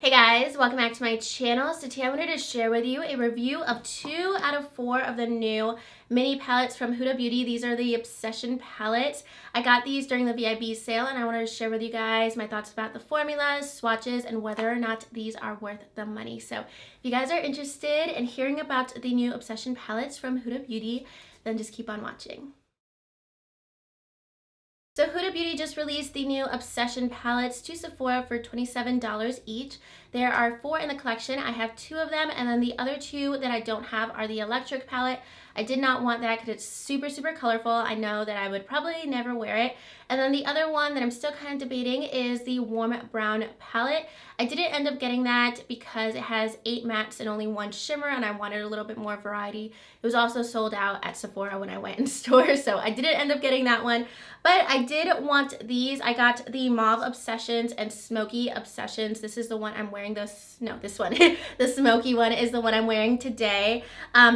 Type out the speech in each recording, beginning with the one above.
Hey guys, welcome back to my channel. So today I wanted to share with you a review of 2 out of 4 of the new mini palettes from Huda Beauty. These are the Obsession palettes. I got these during the VIB sale and I wanted to share with you guys my thoughts about the formulas, swatches, and whether or not these are worth the money. So if you guys are interested in hearing about the new Obsession palettes from Huda Beauty, then just keep on watching. So Huda Beauty just released the new Obsession palettes to Sephora for $27 each. There are 4 in the collection. I have 2 of them, and then the other 2 that I don't have are the electric palette. I did not want that because it's super, super colorful. I know that I would probably never wear it. And then the other one that I'm still kind of debating is the warm brown palette. I didn't end up getting that because it has 8 mattes and only 1 shimmer, and I wanted a little bit more variety. It was also sold out at Sephora when I went in store, so I didn't end up getting that one. But I did want these. I got the Mauve Obsessions and Smoky Obsessions. This is the one I'm wearing. This one. The smoky one is the one I'm wearing today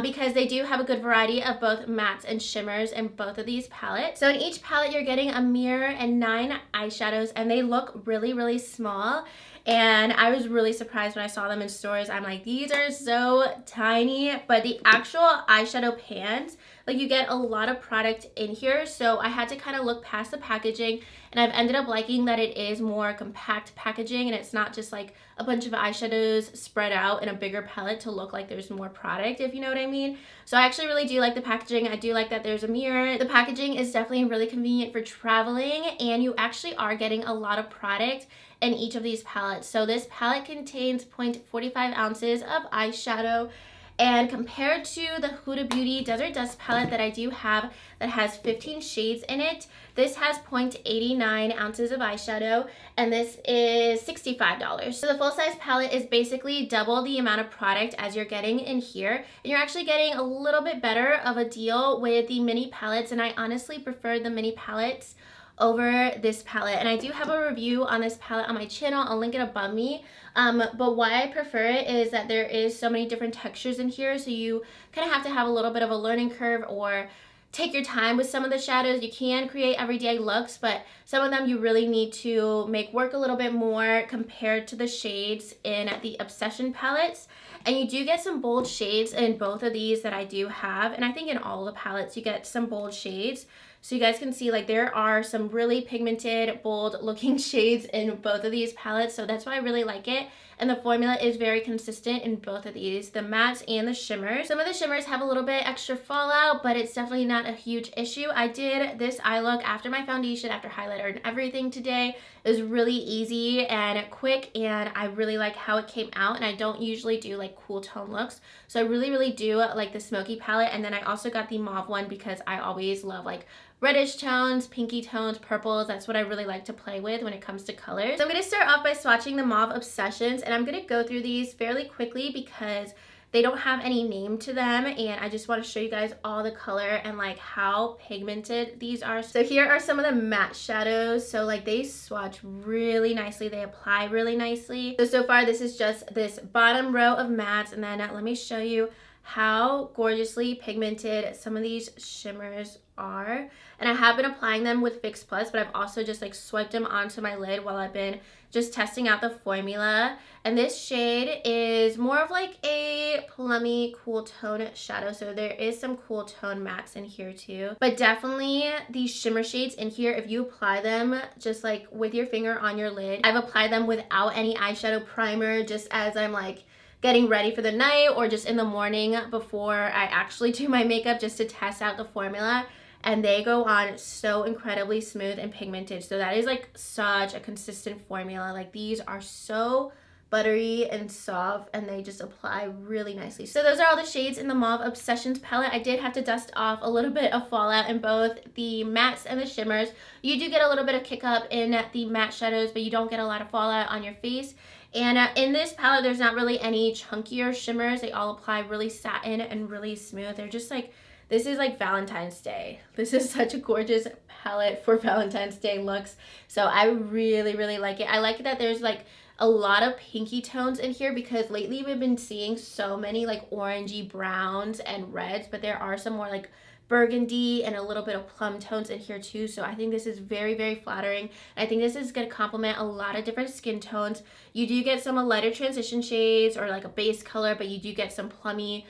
because they do have a good variety of both mattes and shimmers in both of these palettes. So in each palette, you're getting a mirror and 9 eyeshadows, and they look really, really small. And I was really surprised when I saw them in stores. I'm like, these are so tiny, but the actual eyeshadow pans, like, you get a lot of product in here. So I had to kind of look past the packaging, and I've ended up liking that it is more compact packaging and it's not just like a bunch of eyeshadows spread out in a bigger palette to look like there's more product, if you know what I mean. So I actually really do like the packaging. I do like that there's a mirror. The packaging is definitely really convenient for traveling, and you actually are getting a lot of product in each of these palettes. So this palette contains 0.45 ounces of eyeshadow, and compared to the Huda Beauty Desert Dust palette that I do have that has 15 shades in it, this has 0.89 ounces of eyeshadow, and this is $65. So the full-size palette is basically double the amount of product as you're getting in here, and you're actually getting a little bit better of a deal with the mini palettes, and I honestly prefer the mini palettes over this palette. And I do have a review on this palette on my channel. I'll link it above me. But why I prefer it is that there is so many different textures in here, so you kind of have to have a little bit of a learning curve or take your time with some of the shadows. You can create everyday looks, but some of them you really need to make work a little bit more compared to the shades in the Obsession palettes. And you do get some bold shades in both of these that I do have, and I think in all the palettes you get some bold shades. So you guys can see, like, there are some really pigmented, bold looking shades in both of these palettes, so that's why I really like it. And the formula is very consistent in both of these, the mattes and the shimmers. Some of the shimmers have a little bit extra fallout, but it's definitely not a huge issue. I did this eye look after my foundation, after highlighter and everything today. It was really easy and quick, and I really like how it came out, and I don't usually do like cool tone looks. So I really, really do like the smoky palette, and then I also got the mauve one because I always love like reddish tones, pinky tones, purples. That's what I really like to play with when it comes to colors. So I'm going to start off by swatching the Mauve Obsessions, and I'm going to go through these fairly quickly because they don't have any name to them, and I just want to show you guys all the color and like how pigmented these are. So here are some of the matte shadows. So like they swatch really nicely, they apply really nicely. So far this is just this bottom row of mattes, and then let me show you how gorgeously pigmented some of these shimmers are. And I have been applying them with Fix Plus, but I've also just like swiped them onto my lid while I've been just testing out the formula. And this shade is more of like a plummy cool tone shadow, so there is some cool tone mattes in here too. But definitely these shimmer shades in here, if you apply them just like with your finger on your lid, I've applied them without any eyeshadow primer, just as I'm like getting ready for the night or just in the morning before I actually do my makeup, just to test out the formula. And they go on so incredibly smooth and pigmented. So that is like such a consistent formula. Like these are so buttery and soft, and they just apply really nicely. So those are all the shades in the Mauve Obsessions palette. I did have to dust off a little bit of fallout in both the mattes and the shimmers. You do get a little bit of kick up in the matte shadows, but you don't get a lot of fallout on your face. And in this palette, there's not really any chunkier shimmers. They all apply really satin and really smooth. They're just like, this is like Valentine's Day. This is such a gorgeous palette for Valentine's Day looks. So I really, really like it. I like that there's like a lot of pinky tones in here because lately we've been seeing so many like orangey browns and reds, but there are some more like burgundy and a little bit of plum tones in here too. So I think this is very, very flattering. I think this is going to complement a lot of different skin tones. You do get some lighter transition shades or like a base color, but you do get some plummy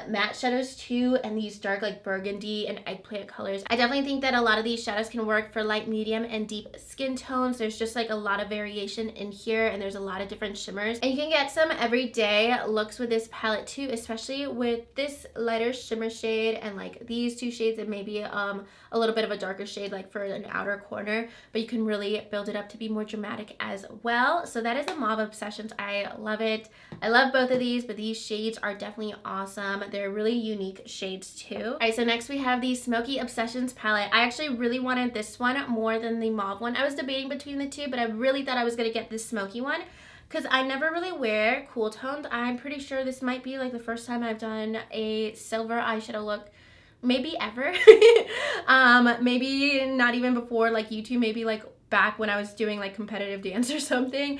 matte shadows too, and these dark like burgundy and eggplant colors. I definitely think that a lot of these shadows can work for light, medium, and deep skin tones. There's just like a lot of variation in here, and there's a lot of different shimmers, and you can get some everyday looks with this palette too, especially with this lighter shimmer shade and like these two shades, and maybe a little bit of a darker shade like for an outer corner, but you can really build it up to be more dramatic as well. So that is the Mauve Obsessions. I love it. I love both of these, but these shades are definitely awesome. They're really unique shades too. All right, so next we have the Smoky Obsessions palette. I actually really wanted this one more than the mauve one. I was debating between the two, but I really thought I was gonna get this smoky one because I never really wear cool tones. I'm pretty sure this might be like the first time I've done a silver eyeshadow look, maybe ever. Maybe not even before like YouTube, maybe like back when I was doing like competitive dance or something.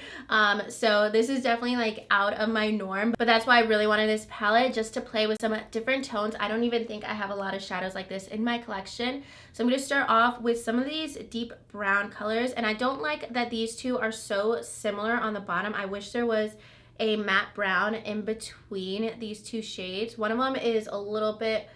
So this is definitely like out of my norm, but that's why I really wanted this palette, just to play with some different tones. I don't even think I have a lot of shadows like this in my collection. So I'm going to start off with some of these deep brown colors, and I don't like that these two are so similar on the bottom. I wish there was a matte brown in between these two shades. One of them is a little bit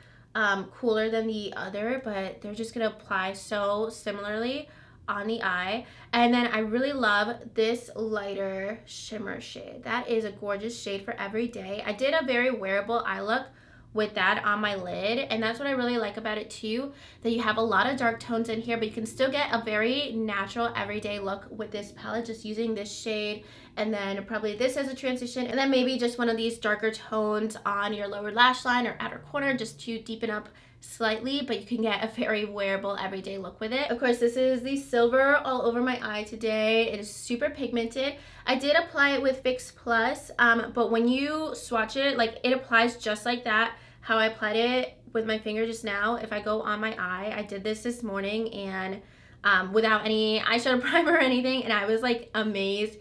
cooler than the other, but they're just going to apply so similarly on the eye. And then I really love this lighter shimmer shade. That is a gorgeous shade for every day. I did a very wearable eye look with that on my lid, and that's what I really like about it too, that you have a lot of dark tones in here, but you can still get a very natural everyday look with this palette, just using this shade and then probably this as a transition, and then maybe just one of these darker tones on your lower lash line or outer corner just to deepen up slightly, but you can get a very wearable everyday look with it. Of course, this is the silver all over my eye today. It is super pigmented. I did apply it with Fix Plus, but when you swatch it, like it applies just like that, how I applied it with my finger just now. If I go on my eye, I did this morning and without any eyeshadow primer or anything, and I was like amazed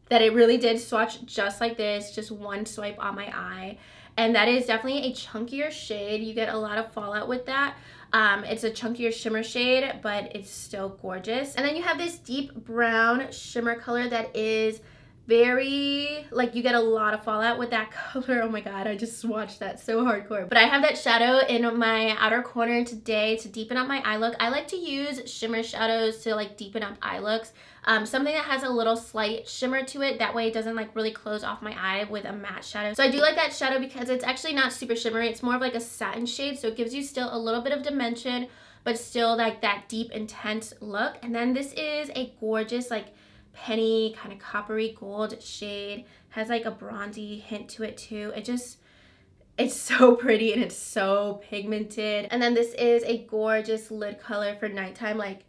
that it really did swatch just like this, just one swipe on my eye. And that is definitely a chunkier shade. You get a lot of fallout with that. It's a chunkier shimmer shade, but it's still gorgeous. And then you have this deep brown shimmer color that is very, like, you get a lot of fallout with that color. Oh my god, I just swatched that so hardcore. But I have that shadow in my outer corner today to deepen up my eye look. I like to use shimmer shadows to like deepen up eye looks. Something that has a little slight shimmer to it, that way it doesn't like really close off my eye with a matte shadow. So I do like that shadow because it's actually not super shimmery. It's more of like a satin shade, so it gives you still a little bit of dimension, but still like that deep, intense look. And then this is a gorgeous like penny kind of coppery gold shade. Has like a bronzy hint to it too. It's so pretty and it's so pigmented. And then this is a gorgeous lid color for nighttime, like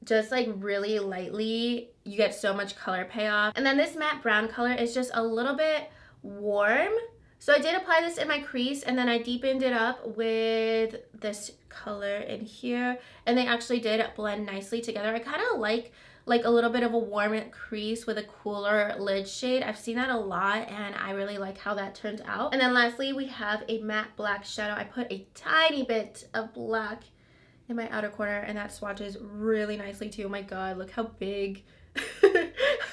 just like really lightly, you get so much color payoff. And then this matte brown color is just a little bit warm. So I did apply this in my crease, and then I deepened it up with this color in here, and they actually did blend nicely together. I kind of like a little bit of a warm crease with a cooler lid shade. I've seen that a lot, and I really like how that turned out. And then lastly, we have a matte black shadow. I put a tiny bit of black in my outer corner, and that swatches really nicely too. Oh my god, look how big.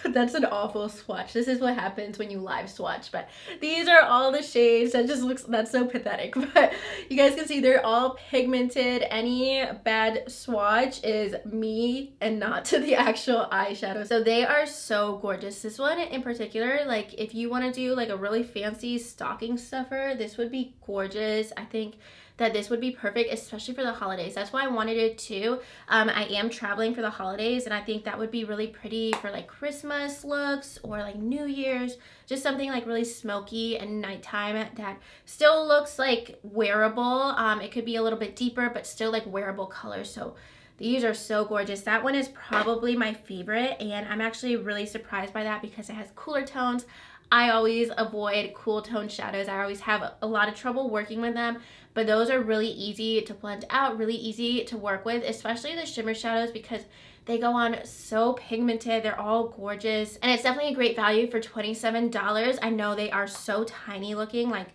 That's an awful swatch. This is what happens when you live swatch, but these are all the shades. That's so pathetic, but you guys can see they're all pigmented. Any bad swatch is me and not to the actual eyeshadow. So they are so gorgeous. This one in particular, like if you want to do like a really fancy stocking stuffer, this would be gorgeous. I think that this would be perfect, especially for the holidays. That's why I wanted it too. I am traveling for the holidays, and I think that would be really pretty for like Christmas looks or like New Year's, just something like really smoky and nighttime that still looks like wearable. It could be a little bit deeper, but still like wearable colors. So these are so gorgeous. That one is probably my favorite, and I'm actually really surprised by that because it has cooler tones. I always avoid cool tone shadows. I always have a lot of trouble working with them, but those are really easy to blend out, really easy to work with, especially the shimmer shadows because they go on so pigmented. They're all gorgeous, and it's definitely a great value for $27. I know they are so tiny looking, like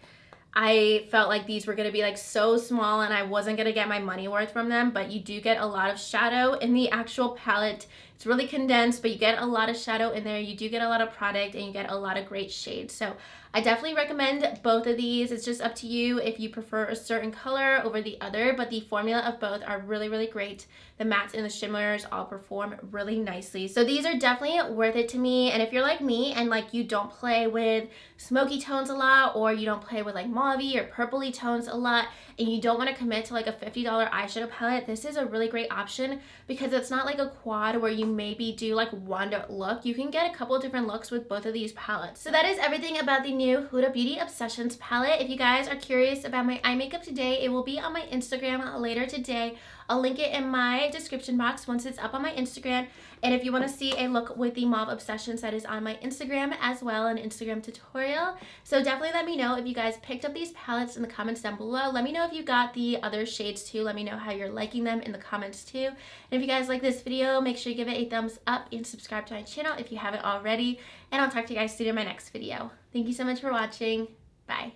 I felt like these were going to be like so small and I wasn't going to get my money worth from them, but you do get a lot of shadow in the actual palette. It's really condensed, but you get a lot of shadow in there. You do get a lot of product and you get a lot of great shades. So I definitely recommend both of these. It's just up to you if you prefer a certain color over the other, but the formula of both are really, really great. The mattes and the shimmers all perform really nicely. So these are definitely worth it to me. And if you're like me and like you don't play with smoky tones a lot, or you don't play with like mauvey or purpley tones a lot, and you don't want to commit to like a $50 eyeshadow palette, this is a really great option because it's not like a quad where you maybe do like one look. You can get a couple of different looks with both of these palettes. So that is everything about the new Huda Beauty Obsessions palette. If you guys are curious about my eye makeup today, it will be on my Instagram later today. I'll link it in my description box once it's up on my Instagram. And if you want to see a look with the Mauve Obsessions, that is on my Instagram as well, an Instagram tutorial. So definitely let me know if you guys picked up these palettes in the comments down below. Let me know if you got the other shades too. Let me know how you're liking them in the comments too. And if you guys like this video, make sure you give it a thumbs up and subscribe to my channel if you haven't already. And I'll talk to you guys soon in my next video. Thank you so much for watching. Bye.